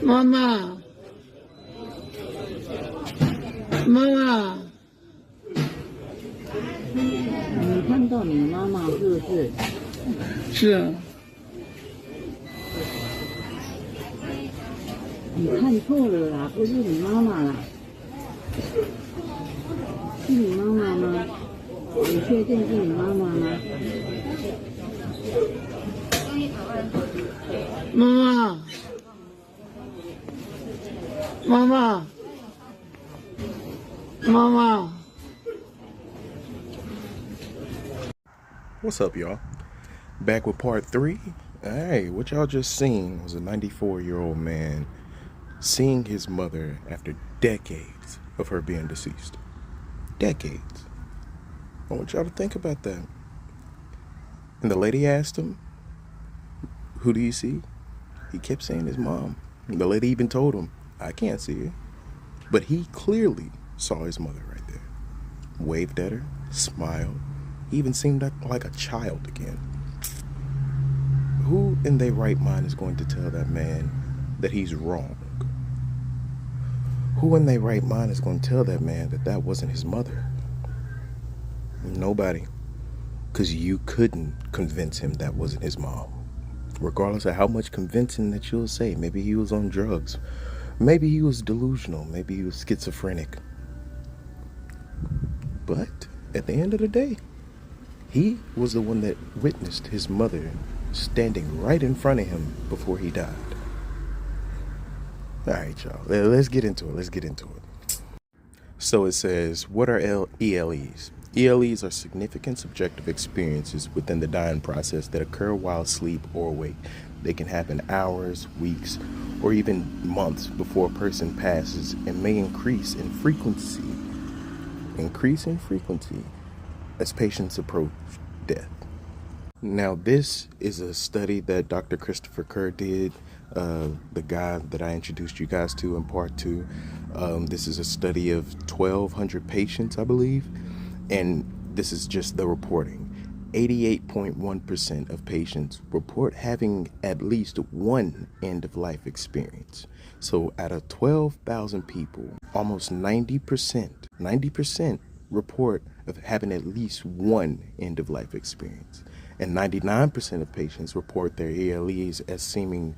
妈妈，妈妈，你看到你妈妈是不是？是你看错了啦，不是你妈妈啦，是你妈妈吗？你确定是你妈妈吗？妈妈，妈妈，妈妈。What's up, y'all? Back with part 3. Hey, what y'all just seen was a 94-year-old man seeing his mother after decades of her being deceased. Decades. I want y'all to think about that. And the lady asked him, "Who do you see?" He kept saying his mom. And the lady even told him, "I can't see her." But he clearly saw his mother right there. Waved at her, smiled. He even seemed like a child again. Who in their right mind is going to tell that man that he's wrong? Who in their right mind is going to tell that man that that wasn't his mother? Nobody. Because you couldn't convince him that wasn't his mom. Regardless of how much convincing that you'll say. Maybe he was on drugs. Maybe he was delusional. Maybe he was schizophrenic. But at the end of the day, he was the one that witnessed his mother standing right in front of him before he died. All right, y'all. Let's get into it. So it says, what are ELEs? ELEs are significant subjective experiences within the dying process that occur while asleep or awake. They can happen hours, weeks, or even months before a person passes and may increase in frequency as patients approach death. Now, this is a study that Dr. Christopher Kerr did, the guy that I introduced you guys to in part 2. This is a study of 1,200 patients, I believe, and this is just the reporting. 88.1% of patients report having at least one end-of-life experience. So out of 12,000 people, almost 90% report of having at least one end-of-life experience. And 99% of patients report their ELEs as seeming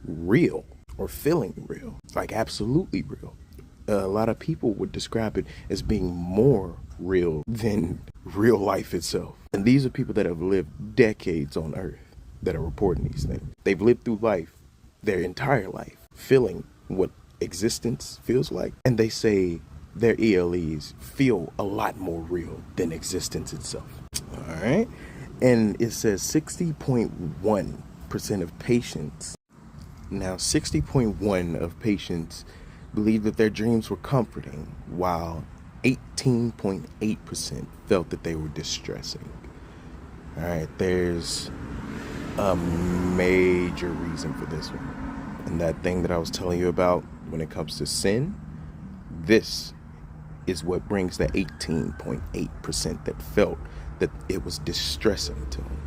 real or feeling real, like absolutely real. A lot of people would describe it as being more real than real life itself. And these are people that have lived decades on Earth that are reporting these things. They've lived through life, their entire life, feeling what existence feels like. And they say their ELEs feel a lot more real than existence itself. All right. And it says 60.1% of patients. Now, 60.1% of patients believe that their dreams were comforting, while 18.8% felt that they were distressing. All right, there's a major reason for this one. And that thing that I was telling you about when it comes to sin, this is what brings the 18.8% that felt that it was distressing to them.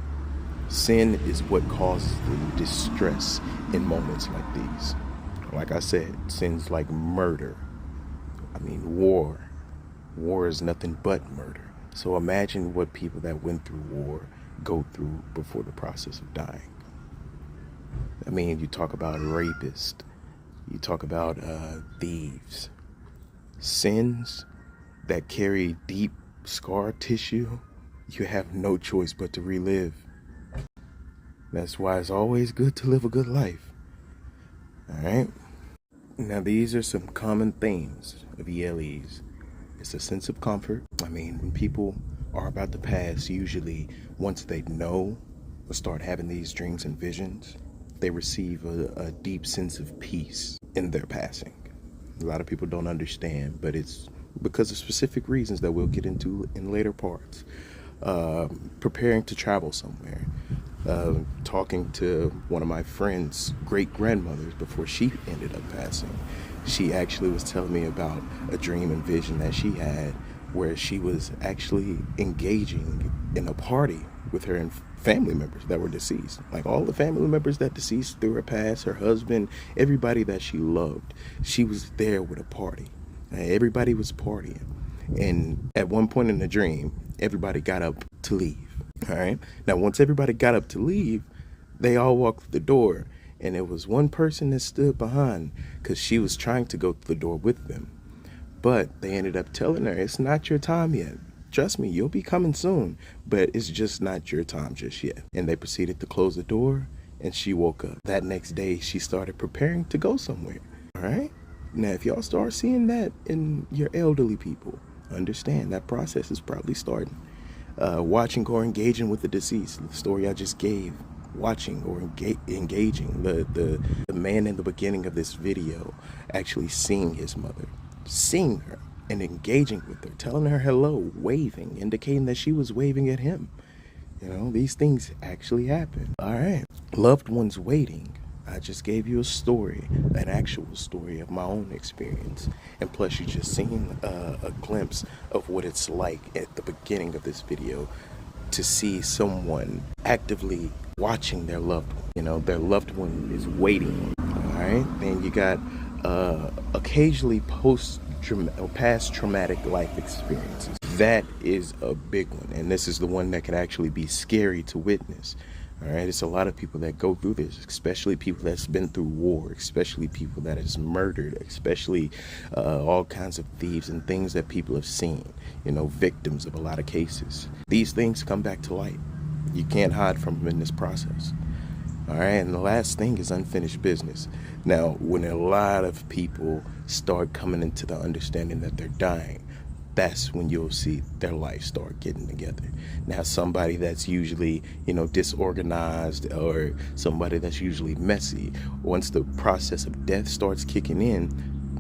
Sin is what causes the distress in moments like these. Like I said, sins like murder. War. War is nothing but murder. So imagine what people that went through war go through before the process of dying. You talk about rapists. You talk about thieves. Sins that carry deep scar tissue, you have no choice but to relive. That's why it's always good to live a good life. All right. Now, these are some common themes of ELEs. It's a sense of comfort. When people are about to pass, usually once they know or start having these dreams and visions, they receive a deep sense of peace in their passing. A lot of people don't understand, but it's because of specific reasons that we'll get into in later parts. Preparing to travel somewhere. Talking to one of my friend's great-grandmothers before she ended up passing. She actually was telling me about a dream and vision that she had where she was actually engaging in a party with her and family members that were deceased. Like all the family members that deceased through her past, her husband, everybody that she loved. She was there with a party. Everybody was partying. And at one point in the dream, everybody got up to leave. All right. Now, once everybody got up to leave, they all walked through the door. And it was one person that stood behind because she was trying to go through the door with them. But they ended up telling her, it's not your time yet. Trust me, you'll be coming soon, but it's just not your time just yet. And they proceeded to close the door, and she woke up. That next day, she started preparing to go somewhere. All right? Now, if y'all start seeing that in your elderly people, understand that process is probably starting. Watching or engaging with the deceased, the story I just gave. Watching or engaging. The man in the beginning of this video actually seeing his mother, seeing her and engaging with her, telling her hello, waving, indicating that she was waving at him. You know, these things actually happen. All right. Loved ones waiting. I just gave you a story, an actual story of my own experience. And plus you just seen a glimpse of what it's like at the beginning of this video to see someone actively watching their loved one. You know, their loved one is waiting. All right. Then you got occasionally past traumatic life experiences. That is a big one, and this is the one that can actually be scary to witness. All right, it's a lot of people that go through this, especially people that's been through war, especially people that is murdered, especially all kinds of thieves and things that people have seen, you know, victims of a lot of cases. These things come back to light. You can't hide from them in this process. All right, and the last thing is unfinished business. Now, when a lot of people start coming into the understanding that they're dying, that's when you'll see their life start getting together. Now, somebody that's usually, you know, disorganized, or somebody that's usually messy, once the process of death starts kicking in,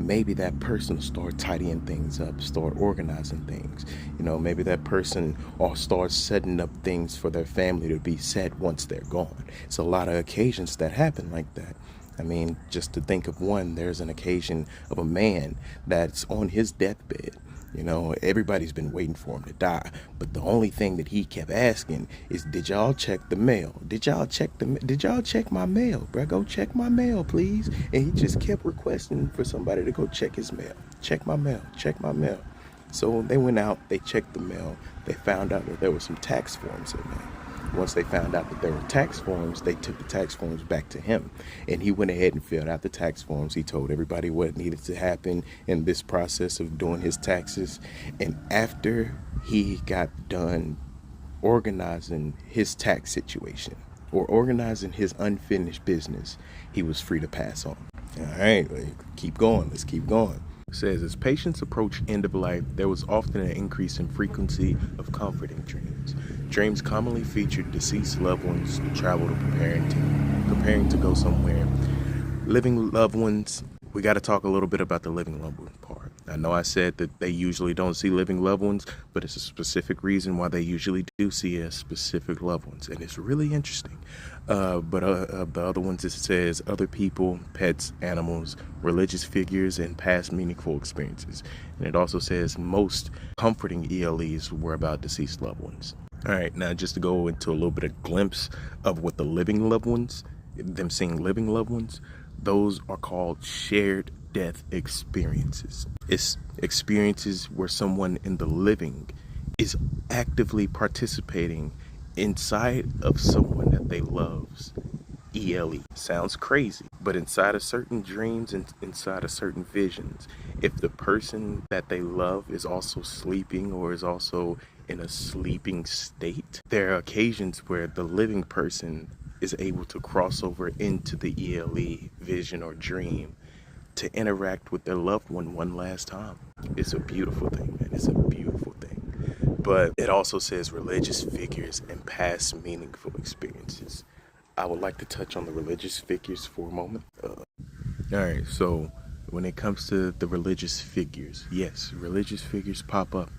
maybe that person will start tidying things up, start organizing things. You know, maybe that person or starts setting up things for their family to be set once they're gone. It's a lot of occasions that happen like that. I mean, just to think of one, there's an occasion of a man that's on his deathbed. You know, everybody's been waiting for him to die, but the only thing that he kept asking is, did y'all check the mail? Did y'all check my mail? Bro, go check my mail, please. And he just kept requesting for somebody to go check his mail. Check my mail, check my mail. So they went out, they checked the mail. They found out that there were some tax forms in there. Once they found out that there were tax forms, they took the tax forms back to him. And he went ahead and filled out the tax forms. He told everybody what needed to happen in this process of doing his taxes. And after he got done organizing his tax situation or organizing his unfinished business, he was free to pass on. All right, keep going. Let's keep going. It says, as patients approach end of life, there was often an increase in frequency of comforting dreams. Dreams commonly featured deceased loved ones travel to preparing to go somewhere. Living loved ones, we got to talk a little bit about the living loved one part. I know I said that they usually don't see living loved ones, but it's a specific reason why they usually do see a specific loved ones, and it's really interesting. But the other ones, it says other people, pets, animals, religious figures, and past meaningful experiences. And it also says most comforting ELEs were about deceased loved ones. All right, now just to go into a little bit of glimpse of what the living loved ones, them seeing living loved ones, those are called shared death experiences. It's experiences where someone in the living is actively participating inside of someone that they love's ELE. Sounds crazy, but inside of certain dreams and inside of certain visions, if the person that they love is also sleeping or is also in a sleeping state, there are occasions where the living person is able to cross over into the ELE vision or dream to interact with their loved one last time. It's a beautiful thing, man. It's a beautiful thing. But it also says religious figures and past meaningful experiences. I would like to touch on the religious figures for a moment. All right, so when it comes to the religious figures, yes, religious figures pop up,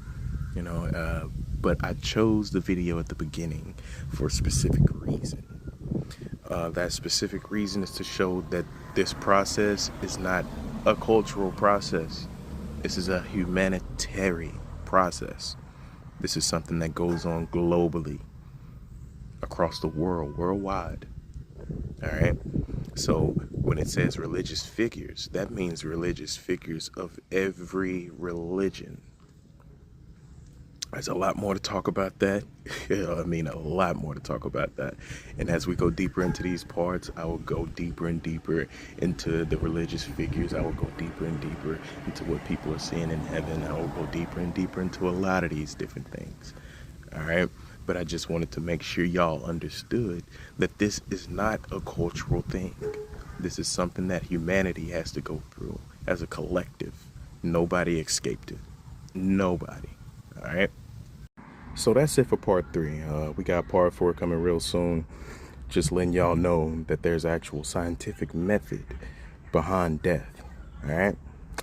you know, but I chose the video at the beginning for a specific reason. That specific reason is to show that this process is not a cultural process. This is a humanitarian process. This is something that goes on globally, across the world, worldwide. All right. So when it says religious figures, that means religious figures of every religion. There's a lot more to talk about that. I mean, a lot more to talk about that. And as we go deeper into these parts, I will go deeper and deeper into the religious figures. I will go deeper and deeper into what people are seeing in heaven. I will go deeper and deeper into a lot of these different things. All right. But I just wanted to make sure y'all understood that this is not a cultural thing. This is something that humanity has to go through as a collective. Nobody escaped it. Nobody. All right. So that's it for part 3. We got part 4 coming real soon. Just letting y'all know that there's actual scientific method behind death. All right.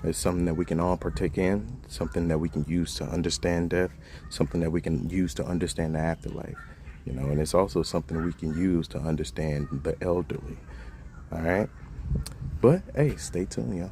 It's something that we can all partake in, something that we can use to understand death, something that we can use to understand the afterlife, you know, and it's also something we can use to understand the elderly. All right. But hey, stay tuned, y'all.